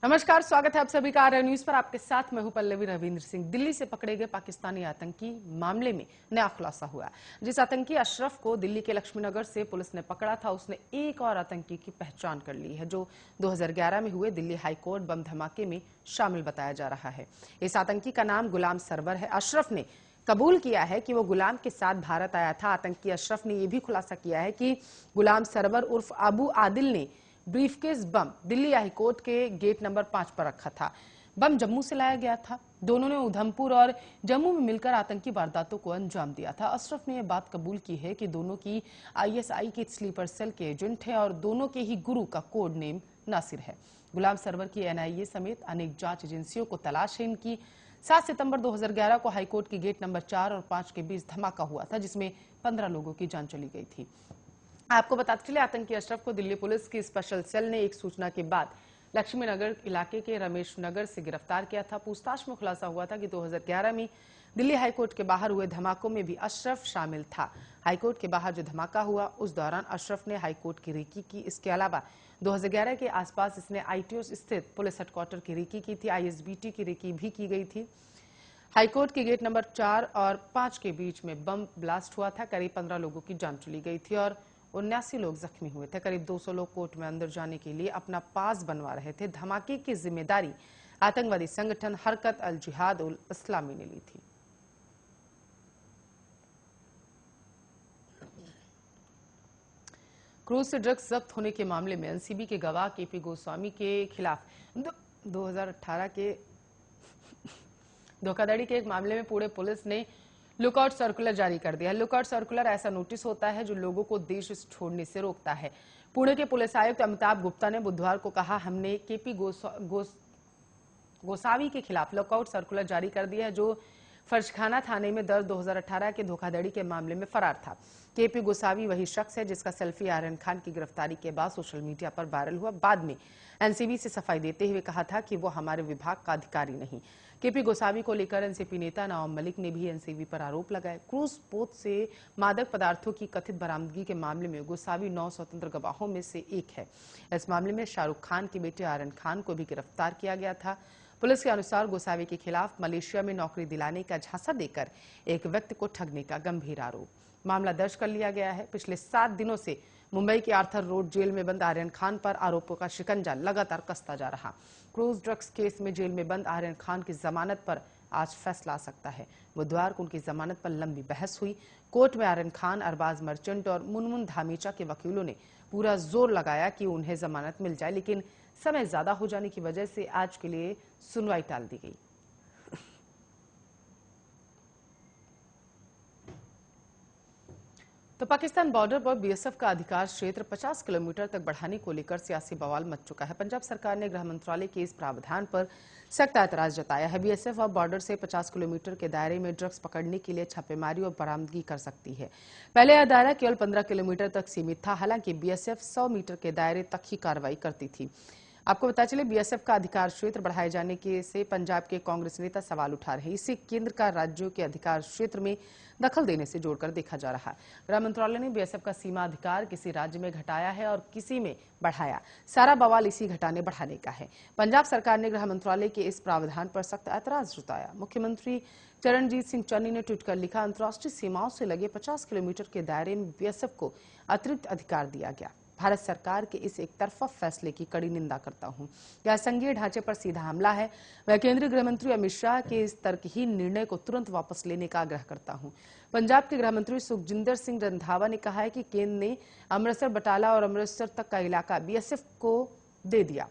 नमस्कार, स्वागत है आप सभी का आर्य न्यूज पर। आपके साथ मैं हूं पल्लवी रविंद्र सिंह। दिल्ली से पकड़े गए पाकिस्तानी आतंकी मामले में नया खुलासा हुआ। जिस आतंकी अशरफ को दिल्ली के लक्ष्मीनगर से पुलिस ने पकड़ा था, उसने एक और आतंकी की पहचान कर ली है, जो 2011 में हुए दिल्ली हाईकोर्ट बम धमाके में शामिल बताया जा रहा है। इस आतंकी का नाम गुलाम सरवर है। अशरफ ने कबूल किया है कि वो गुलाम के साथ भारत आया था। आतंकी अशरफ ने यह भी खुलासा किया है कि गुलाम सरवर उर्फ अबू आदिल ने ब्रीफकेस बम दिल्ली हाईकोर्ट के गेट नंबर 5 पर रखा था। बम जम्मू से लाया गया था। दोनों ने उधमपुर और जम्मू में मिलकर आतंकी वारदातों को अंजाम दिया था। अशरफ ने यह बात कबूल की है कि दोनों की आईएसआई के स्लीपर सेल के एजेंट हैं और दोनों के ही गुरु का कोड नेम नासिर है। गुलाम सरवर की एनआईए समेत अनेक जांच एजेंसियों को तलाश है। इनकी 7 सितंबर 2011 को हाईकोर्ट की गेट नंबर 4 और 5 के बीच धमाका हुआ था, जिसमें 15 लोगों की जान चली गई थी। आपको बताते चले, आतंकी अशरफ को दिल्ली पुलिस की स्पेशल सेल ने एक सूचना के बाद लक्ष्मीनगर इलाके के रमेश नगर से गिरफ्तार किया था। पूछताछ में खुलासा हुआ था कि 2011 में दिल्ली हाईकोर्ट के बाहर हुए धमाकों में भी अशरफ शामिल था। हाईकोर्ट के बाहर जो धमाका हुआ, उस दौरान अशरफ ने हाईकोर्ट की रेकी की। इसके अलावा 2011 के आसपास इसने आईटीओ स्थित पुलिस हेडक्वार्टर की रेकी की थी। आईएसबीटी की रेकी भी की गई थी। हाईकोर्ट के गेट नंबर 4 और 5 के बीच में बम ब्लास्ट हुआ था। करीब 15 लोगों की जान चली गई थी और 79 लोग जख्मी हुए थे। करीब 200 लोग कोर्ट में अंदर जाने के लिए अपना पास बनवा रहे थे। धमाके की जिम्मेदारी आतंकवादी संगठन हरकत अल जिहाद उल इस्लामी ने ली थी। क्रूज से ड्रग्स जब्त होने के मामले में एनसीबी के गवाह केपी गोस्वामी के खिलाफ 2018 के धोखाधड़ी के एक मामले में पुणे पुलिस ने लुकआउट सर्कुलर जारी कर दिया है। लुकआउट सर्कुलर ऐसा नोटिस होता है जो लोगों को देश छोड़ने से रोकता है। पुणे के पुलिस आयुक्त अमिताभ गुप्ता ने बुधवार को कहा, हमने केपी गोसावी के खिलाफ लुकआउट सर्कुलर जारी कर दिया है, जो फर्जखाना थाने में दर्ज 2018 के धोखाधड़ी के मामले में फरार था। केपी गोसावी वही शख्स है जिसका सेल्फी आर्यन खान की गिरफ्तारी के बाद सोशल मीडिया पर वायरल हुआ। बाद में एनसीबी से सफाई देते हुए कहा था कि वो हमारे विभाग का अधिकारी नहीं। केपी गोसावी को लेकर एनसीपी नेता नवाब मलिक ने भी एनसीबी पर आरोप लगाए। क्रूज पोत से मादक पदार्थों की कथित बरामदगी के मामले में गोसावी 9 स्वतंत्र गवाहों में से एक है। इस मामले में शाहरुख खान के बेटे आर्यन खान को भी गिरफ्तार किया गया था। पुलिस के अनुसार गोसावी के खिलाफ मलेशिया में नौकरी दिलाने का झांसा देकर एक व्यक्ति को ठगने का गंभीर आरोप। मामला दर्ज कर लिया गया है। पिछले 7 दिनों से मुंबई के आर्थर रोड जेल में बंद आर्यन खान पर आरोपों का शिकंजा लगातार कसता जा रहा। क्रूज ड्रग्स केस में जेल में बंद आर्यन खान की जमानत पर आज फैसला आ सकता है। बुधवार को उनकी जमानत पर लंबी बहस हुई। कोर्ट में आर्यन खान, अरबाज मर्चेंट और मुनमुन धामीचा के वकीलों ने पूरा जोर लगाया कि उन्हें जमानत मिल जाए, लेकिन समय ज्यादा हो जाने की वजह से आज के लिए सुनवाई टाल दी गई। तो पाकिस्तान बॉर्डर पर बीएसएफ का अधिकार क्षेत्र 50 किलोमीटर तक बढ़ाने को लेकर सियासी बवाल मच चुका है। पंजाब सरकार ने गृह मंत्रालय के इस प्रावधान पर सख्त ऐतराज जताया है। बीएसएफ अब बॉर्डर से 50 किलोमीटर के दायरे में ड्रग्स पकड़ने के लिए छापेमारी और बरामदगी कर सकती है। पहले यह दायरा केवल 15 किलोमीटर तक सीमित था। हालांकि बीएसएफ 100 मीटर के दायरे तक ही कार्रवाई करती थी। आपको बता चले, बीएसएफ का अधिकार क्षेत्र बढ़ाए जाने के से पंजाब के कांग्रेस नेता सवाल उठा रहे हैं। इसे केंद्र का राज्यों के अधिकार क्षेत्र में दखल देने से जोड़कर देखा जा रहा है। गृह मंत्रालय ने बीएसएफ का सीमा अधिकार किसी राज्य में घटाया है और किसी में बढ़ाया। सारा बवाल इसी घटाने बढ़ाने का है। पंजाब सरकार ने गृह मंत्रालय के इस प्रावधान पर सख्त ऐतराज जताया। मुख्यमंत्री चरणजीत सिंह चन्नी ने ट्वीट कर लिखा, अंतर्राष्ट्रीय सीमाओं से लगे 50 किलोमीटर के दायरे में बीएसएफ को अतिरिक्त अधिकार दिया गया। भारत सरकार के इस एक तरफा फैसले की कड़ी निंदा करता हूं। यह संघीय ढांचे पर सीधा हमला है। मैं केंद्रीय गृह मंत्री अमित शाह के इस तर्कहीन निर्णय को तुरंत वापस लेने का आग्रह करता हूं। पंजाब के गृह मंत्री सुखजिंदर सिंह रंधावा ने कहा है कि केंद्र ने अमृतसर, बटाला और अमृतसर तक का इलाका बीएसएफ को दे दिया।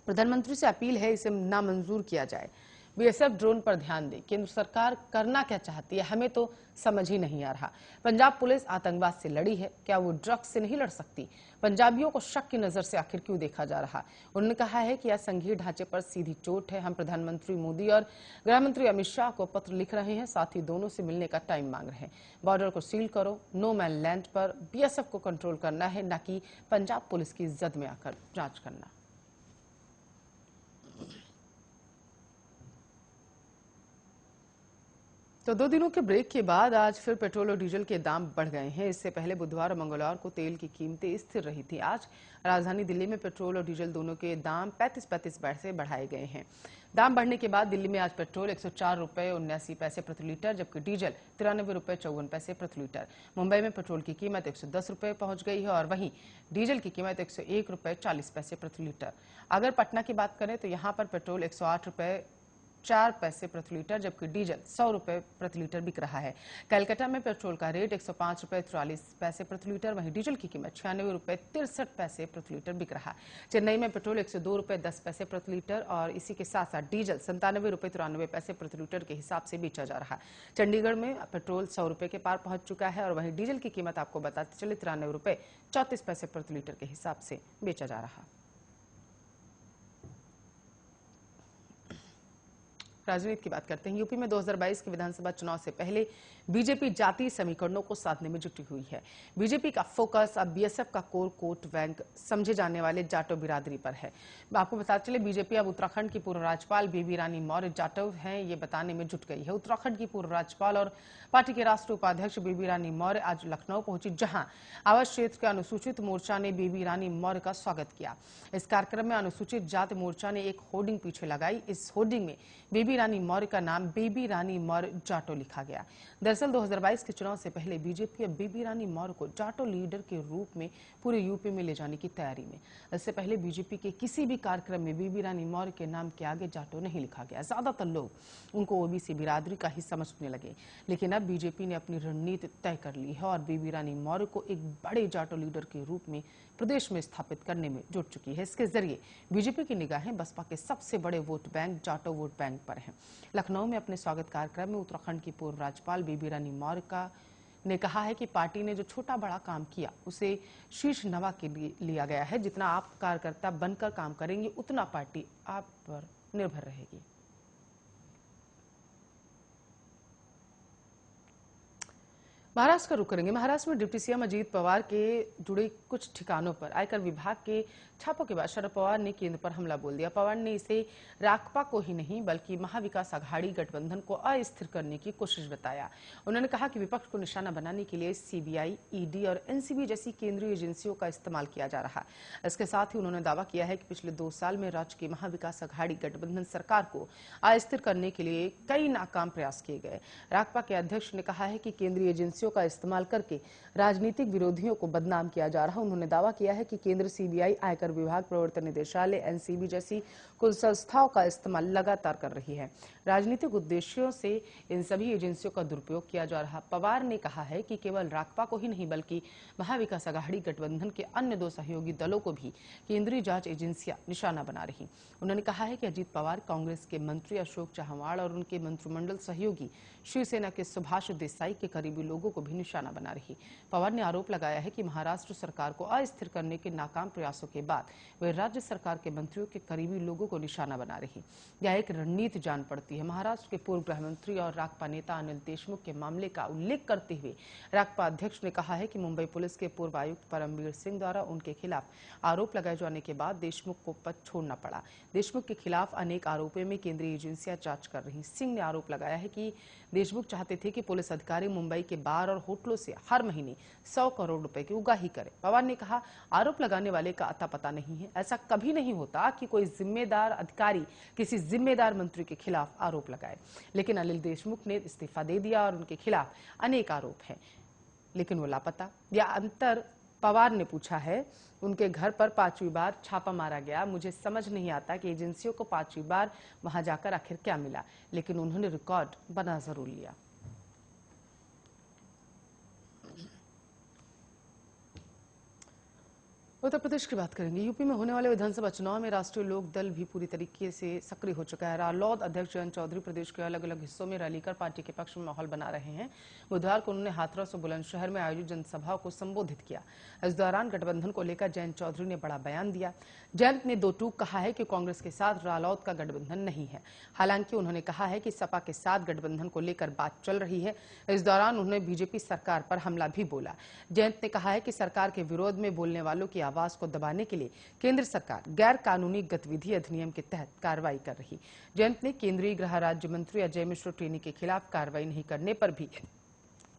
प्रधानमंत्री से अपील है, इसे नामंजूर किया जाए। बीएसएफ ड्रोन पर ध्यान दे। केंद्र सरकार करना क्या चाहती है, हमें तो समझ ही नहीं आ रहा। पंजाब पुलिस आतंकवाद से लड़ी है, क्या वो ड्रग्स से नहीं लड़ सकती? पंजाबियों को शक की नजर से आखिर क्यों देखा जा रहा? उन्होंने कहा है कि यह संघीय ढांचे पर सीधी चोट है। हम प्रधानमंत्री मोदी और गृह मंत्री अमित शाह को पत्र लिख रहे हैं, साथ ही दोनों से मिलने का टाइम मांग रहे हैं। बॉर्डर को सील करो। नो मैन लैंड पर बीएसएफ को कंट्रोल करना है, न कि पंजाब पुलिस की जद में आकर जांच करना। तो 2 दिनों के ब्रेक के बाद आज फिर पेट्रोल और डीजल के दाम बढ़ गए हैं। इससे पहले बुधवार और मंगलवार को तेल की कीमतें स्थिर रही थी। आज राजधानी दिल्ली में पेट्रोल और डीजल दोनों के दाम 35-35 पैसे बढ़ाए गए हैं। दाम बढ़ने के बाद दिल्ली में आज पेट्रोल 104 रुपये 79 पैसे प्रति लीटर, जबकि डीजल 93 रुपये 54 पैसे प्रति लीटर। मुंबई में पेट्रोल की कीमत 110 रुपये पहुंच गई है और वहीं डीजल की कीमत 101 रुपये 40 पैसे प्रति लीटर। अगर पटना की बात करें तो यहाँ पर पेट्रोल 108 रुपये 4 पैसे प्रति लीटर, जबकि डीजल 100 रुपये प्रति लीटर बिक रहा है। कलकत्ता में पेट्रोल का रेट 105 रुपये 43 पैसे प्रति लीटर, वहीं डीजल की कीमत 96 रुपये 63 पैसे प्रति लीटर बिक रहा है। चेन्नई में पेट्रोल 102 रुपये 10 पैसे प्रति लीटर और इसी के साथ साथ डीजल 97 रुपये 93 पैसे प्रति लीटर के हिसाब से बेचा जा रहा है। चंडीगढ़ में पेट्रोल 100 रुपये के पार पहुंच चुका है और वहीं डीजल की कीमत आपको बताते चले 93 रुपये 34 पैसे प्रति लीटर के हिसाब से बेचा जा रहा है। राजनीति की बात करते हैं। यूपी में 2022 के विधानसभा चुनाव से पहले बीजेपी जातीय समीकरणों को साधने में जुटी हुई है। बीजेपी का फोकस अब बीएसएफ का कोर वोट बैंक समझे जाने वाले जाटव बिरादरी पर है। आपको बता चले बीजेपी अब उत्तराखंड की पूर्व राज्यपाल बेबी रानी मौर्य जाटव हैं, ये बताने में जुट गई है। उत्तराखंड की पूर्व राज्यपाल और पार्टी के राष्ट्रीय उपाध्यक्ष बेबी रानी मौर्य आज लखनऊ पहुंची, जहां आवास क्षेत्र के अनुसूचित मोर्चा ने बेबी रानी मौर्य का स्वागत किया। इस कार्यक्रम में अनुसूचित जाति मोर्चा ने एक होर्डिंग पीछे लगाई। इस होर्डिंग में बेबी रानी मौर्य का नाम बेबी रानी मौर्य जाटो लिखा गया। दरअसल 2022 के चुनाव से पहले बीजेपी अब बेबी रानी मौर्य को जाटो लीडर के रूप में पूरे यूपी में ले जाने की तैयारी में। इससे पहले बीजेपी के किसी भी कार्यक्रम में बेबी रानी मौर्य के नाम के आगे जाटो नहीं लिखा गया। ज्यादातर लोग उनको ओबीसी बिरादरी का ही समझने लगे, लेकिन अब बीजेपी ने अपनी रणनीति तय कर ली है और बेबी रानी मौर्य को एक बड़े जाटो लीडर के रूप में प्रदेश में स्थापित करने में जुट चुकी है। इसके जरिए बीजेपी की निगाहें बसपा के सबसे बड़े वोट बैंक जाटो वोट बैंक पर हैं। लखनऊ में अपने स्वागत कार्यक्रम में उत्तराखंड की पूर्व राज्यपाल बेबी रानी मौर्य ने कहा है कि पार्टी ने जो छोटा बड़ा काम किया उसे शीर्ष नवा के लिए लिया गया है। जितना आप कार्यकर्ता बनकर काम करेंगे उतना पार्टी आप पर निर्भर रहेगी। महाराष्ट्र का रुख करेंगे। महाराष्ट्र में डिप्टी सीएम अजीत पवार के जुड़े कुछ ठिकानों पर आयकर विभाग के छापों के बाद शरद पवार ने केंद्र पर हमला बोल दिया। पवार ने इसे राकपा को ही नहीं बल्कि महाविकास आघाड़ी गठबंधन को अस्थिर करने की कोशिश बताया। उन्होंने कहा कि विपक्ष को निशाना बनाने के लिए सीबीआई, ईडी और एनसीबी जैसी केंद्रीय एजेंसियों का इस्तेमाल किया जा रहा है। इसके साथ ही उन्होंने दावा किया है कि पिछले 2 साल में राज्य की महाविकास आघाड़ी गठबंधन सरकार को अस्थिर करने के लिए कई नाकाम प्रयास किए गए। राकपा के अध्यक्ष ने कहा है कि केंद्रीय एजेंसियों का इस्तेमाल करके राजनीतिक विरोधियों को बदनाम किया जा रहा है। उन्होंने दावा किया है कि केंद्र सीबीआई, आयकर विभाग, प्रवर्तन निदेशालय, एनसीबी जैसी कुछ संस्थाओं का इस्तेमाल लगातार कर रही है। राजनीतिक उद्देश्यों से इन सभी एजेंसियों का दुरुपयोग किया जा रहा। पवार ने कहा है कि केवल राकपा को ही नहीं बल्कि महाविकास आघाड़ी गठबंधन के अन्य 2 सहयोगी दलों को भी केंद्रीय जांच एजेंसियां निशाना बना रही। उन्होंने कहा है कि अजीत पवार, कांग्रेस के मंत्री अशोक चव्हाण और उनके मंत्रिमंडल सहयोगी शिवसेना के सुभाष देसाई के करीबी लोगों को भी निशाना बना रही। पवार ने आरोप लगाया है कि महाराष्ट्र सरकार को अस्थिर करने के नाकाम प्रयासों के बाद वे राज्य सरकार के मंत्रियों के करीबी लोगों को निशाना बना रही। यह एक रणनीति जान पड़ती है। महाराष्ट्र के पूर्व गृह मंत्री और राकपा नेता अनिल देशमुख के मामले का उल्लेख करते हुए राकपा अध्यक्ष ने कहा है कि मुंबई पुलिस के पूर्व आयुक्त परमवीर सिंह द्वारा उनके खिलाफ आरोप लगाए जाने के बाद देशमुख को पद छोड़ना पड़ा। देशमुख के खिलाफ अनेक आरोपों में केंद्रीय एजेंसियां जांच कर रही। सिंह ने आरोप लगाया है कि देशमुख चाहते थे कि पुलिस अधिकारी मुंबई के बार और होटलों से हर महीने 100 करोड़ रुपए की उगाही करे। पवार ने कहा, आरोप लगाने वाले का अता पता नहीं है। ऐसा कभी नहीं होता कि कोई जिम्मेदार अधिकारी किसी जिम्मेदार मंत्री के खिलाफ आरोप लगाए। लेकिन अनिल देशमुख ने इस्तीफा दे दिया और उनके खिलाफ अनेक आरोप हैं, लेकिन वो लापता। यह अंतर पवार ने पूछा है। उनके घर पर 5वीं बार छापा मारा गया। मुझे समझ नहीं आता कि एजेंसियों को 5वीं बार वहां जाकर आखिर क्या मिला, लेकिन उन्होंने रिकॉर्ड बना जरूर लिया। उत्तर प्रदेश की बात करेंगे। यूपी में होने वाले विधानसभा चुनाव में राष्ट्रीय लोक दल भी पूरी तरीके से सक्रिय हो चुका है। रालोद अध्यक्ष जयंत चौधरी प्रदेश के अलग अलग हिस्सों में रैली कर पार्टी के पक्ष में माहौल बना रहे हैं। बुधवार को उन्होंने हाथरस और बुलंदशहर में आयोजित जनसभाओं को संबोधित किया। इस दौरान गठबंधन को लेकर जयंत चौधरी ने बड़ा बयान दिया। जयंत ने 2 टूक कहा है कि कांग्रेस के साथ रालोद का गठबंधन नहीं है। हालांकि उन्होंने कहा है कि सपा के साथ गठबंधन को लेकर बात चल रही है। इस दौरान उन्होंने बीजेपी सरकार पर हमला भी बोला। जयंत ने कहा है कि सरकार के विरोध में बोलने वालों की आवाज को दबाने के लिए केंद्र सरकार गैर कानूनी गतिविधि अधिनियम के तहत कार्रवाई कर रही। जयंत ने केंद्रीय गृह राज्य मंत्री अजय मिश्र टेनी के खिलाफ कार्रवाई नहीं करने पर भी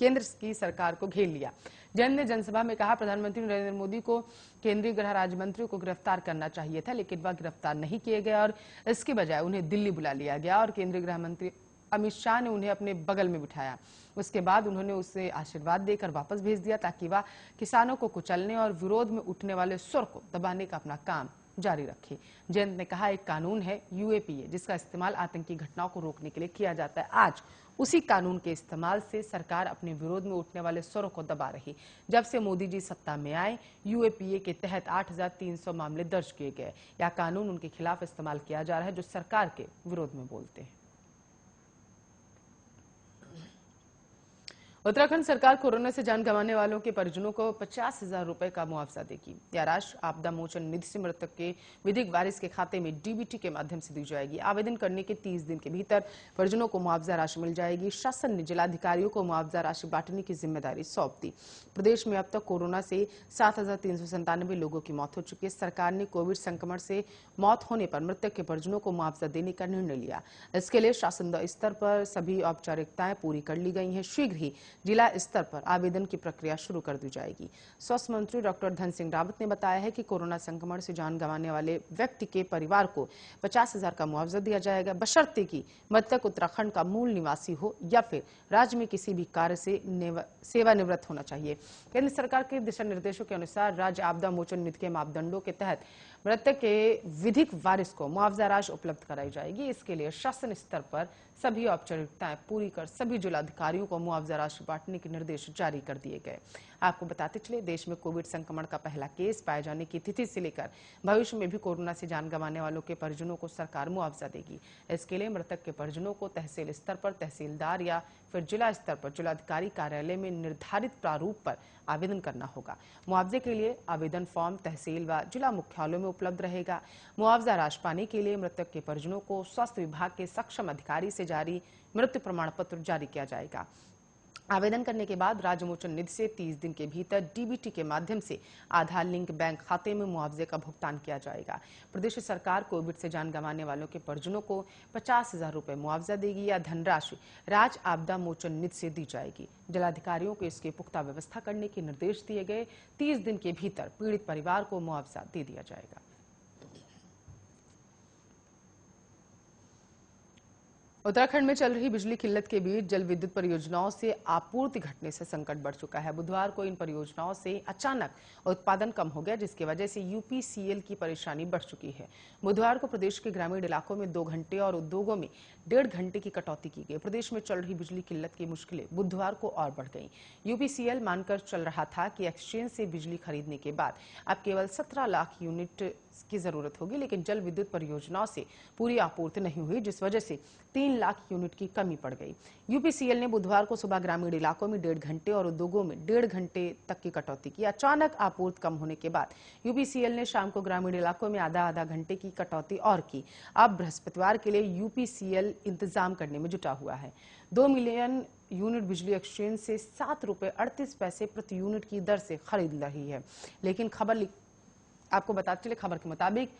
केंद्र की सरकार को घेर लिया। जैन ने जनसभा में कहा, प्रधानमंत्री नरेंद्र मोदी को केंद्रीय गृह राज्य मंत्री को गिरफ्तार करना चाहिए था, लेकिन वह गिरफ्तार नहीं किए गए और इसके बजाय उन्हें दिल्ली बुला लिया गया और केंद्रीय गृह मंत्री अमित शाह ने उन्हें अपने बगल में बिठाया। उसके बाद उन्होंने उसे आशीर्वाद देकर वापस भेज दिया ताकि वह किसानों को कुचलने और विरोध में उठने वाले स्वर को दबाने का अपना काम जारी रखे। जयंत ने कहा, एक कानून है यूएपीए, जिसका इस्तेमाल आतंकी घटनाओं को रोकने के लिए किया जाता है। आज उसी कानून के इस्तेमाल से सरकार अपने विरोध में उठने वाले स्वरों को दबा रही। जब से मोदी जी सत्ता में आए, यूएपीए के तहत 8,300 मामले दर्ज किए गए। यह कानून उनके खिलाफ इस्तेमाल किया जा रहा है जो सरकार के विरोध में बोलते हैं। उत्तराखंड सरकार कोरोना से जान गंवाने वालों के परिजनों को 50,000 रुपए का मुआवजा देगी। यह राशि आपदा मोचन निधि से मृतक के विधिक वारिस के खाते में डीबीटी के माध्यम से दी जाएगी। आवेदन करने के 30 दिन के भीतर परिजनों को मुआवजा राशि मिल जाएगी। शासन ने जिलाधिकारियों को मुआवजा राशि बांटने की जिम्मेदारी सौंप दी। प्रदेश में अब तक कोरोना से 7,397 लोगों की मौत हो चुकी है। सरकार ने कोविड संक्रमण से मौत होने पर मृतक के परिजनों को मुआवजा देने का निर्णय लिया। इसके लिए शासन स्तर पर सभी औपचारिकताएं पूरी कर ली गई हैं। शीघ्र ही जिला स्तर पर आवेदन की प्रक्रिया शुरू कर दी जाएगी। स्वास्थ्य मंत्री डॉक्टर धन सिंह रावत ने बताया है कि कोरोना संक्रमण से जान गंवाने वाले व्यक्ति के परिवार को 50,000 का मुआवजा दिया जाएगा, बशर्ते कि मृतक उत्तराखंड का मूल निवासी हो या फिर राज्य में किसी भी कार्य से सेवानिवृत्त होना चाहिए। केंद्र सरकार के दिशा निर्देशों के अनुसार राज्य आपदा मोचन निधि के मापदंडों के तहत मृतक के विधिक वारिस को मुआवजा राशि उपलब्ध कराई जाएगी। इसके लिए शासन स्तर पर सभी औपचारिकताएं पूरी कर सभी जिलाधिकारियों को मुआवजा राशि बांटने के निर्देश जारी कर दिए गए। आपको बताते चले, देश में कोविड संक्रमण का पहला केस पाए जाने की तिथि से लेकर भविष्य में भी कोरोना से जान गंवाने वालों के परिजनों को सरकार मुआवजा देगी। इसके लिए मृतक के परिजनों को तहसील स्तर पर तहसीलदार या फिर जिला स्तर पर जिलाधिकारी कार्यालय में निर्धारित प्रारूप पर आवेदन करना होगा। मुआवजे के लिए आवेदन फॉर्म तहसील व जिला मुख्यालयों में उपलब्ध रहेगा। मुआवजा राशि पाने के लिए मृतक के परिजनों को स्वास्थ्य विभाग के सक्षम अधिकारी से जारी मृत्यु प्रमाण पत्र जारी किया जाएगा। आवेदन करने के बाद राज्य मोचन निधि से 30 दिन के भीतर डीबीटी के माध्यम से आधार लिंक बैंक खाते में मुआवजे का भुगतान किया जाएगा। प्रदेश सरकार कोविड से जान गंवाने वालों के परिजनों को 50,000 रुपए मुआवजा देगी या धनराशि राज्य आपदा मोचन निधि से दी जाएगी। जिलाधिकारियों को इसकी पुख्ता व्यवस्था करने के निर्देश दिए गए। 30 दिन के भीतर पीड़ित परिवार को मुआवजा दे दिया जाएगा। उत्तराखंड में चल रही बिजली किल्लत के बीच जल विद्युत परियोजनाओं से आपूर्ति घटने से संकट बढ़ चुका है। बुधवार को इन परियोजनाओं से अचानक उत्पादन कम हो गया, जिसकी वजह से यूपीसीएल की परेशानी बढ़ चुकी है। बुधवार को प्रदेश के ग्रामीण इलाकों में 2 घंटे और उद्योगों में 1.5 घंटे की कटौती की गई। प्रदेश में चल रही बिजली किल्लत की मुश्किलें बुधवार को और बढ़ गई। यूपीसीएल मानकर चल रहा था कि एक्सचेंज से बिजली खरीदने के बाद अब केवल 17 लाख यूनिट की जरूरत होगी, लेकिन जल विद्युत परियोजनाओं से पूरी आपूर्ति नहीं हुई, जिस वजह से 3 लाख यूनिट की कमी पड़ गई। यूपीसीएल ने बुधवार को सुबह ग्रामीण इलाकों में 1.5 घंटे और उद्योगों में 1.5 घंटे तक की कटौती की। अचानक आपूर्ति कम होने के बाद यूपीसीएल ने शाम को ग्रामीण इलाकों में आधा घंटे की कटौती और की। अब बृहस्पतिवार के लिए यूपीसीएल इंतजाम करने में जुटा हुआ है। 2 मिलियन यूनिट बिजली एक्सचेंज से 7 रुपए 38 पैसे प्रति यूनिट की दर से खरीद रही है, लेकिन आपको बताते चले, खबर के मुताबिक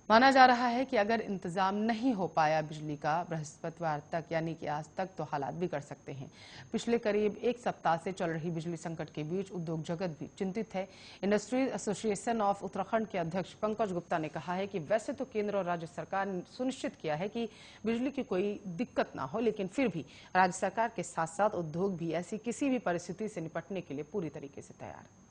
माना जा रहा है कि अगर इंतजाम नहीं हो पाया बिजली का बृहस्पतिवार तक यानी कि आज तक, तो हालात बिगड़ सकते हैं। पिछले करीब 1 सप्ताह से चल रही बिजली संकट के बीच उद्योग जगत भी चिंतित है। इंडस्ट्री एसोसिएशन ऑफ उत्तराखंड के अध्यक्ष पंकज गुप्ता ने कहा है कि वैसे तो केंद्र और राज्य सरकार ने सुनिश्चित किया है कि बिजली की कोई दिक्कत ना हो, लेकिन फिर भी राज्य सरकार के साथ साथ उद्योग भी ऐसी किसी भी परिस्थिति से निपटने के लिए पूरी तरीके से तैयार है।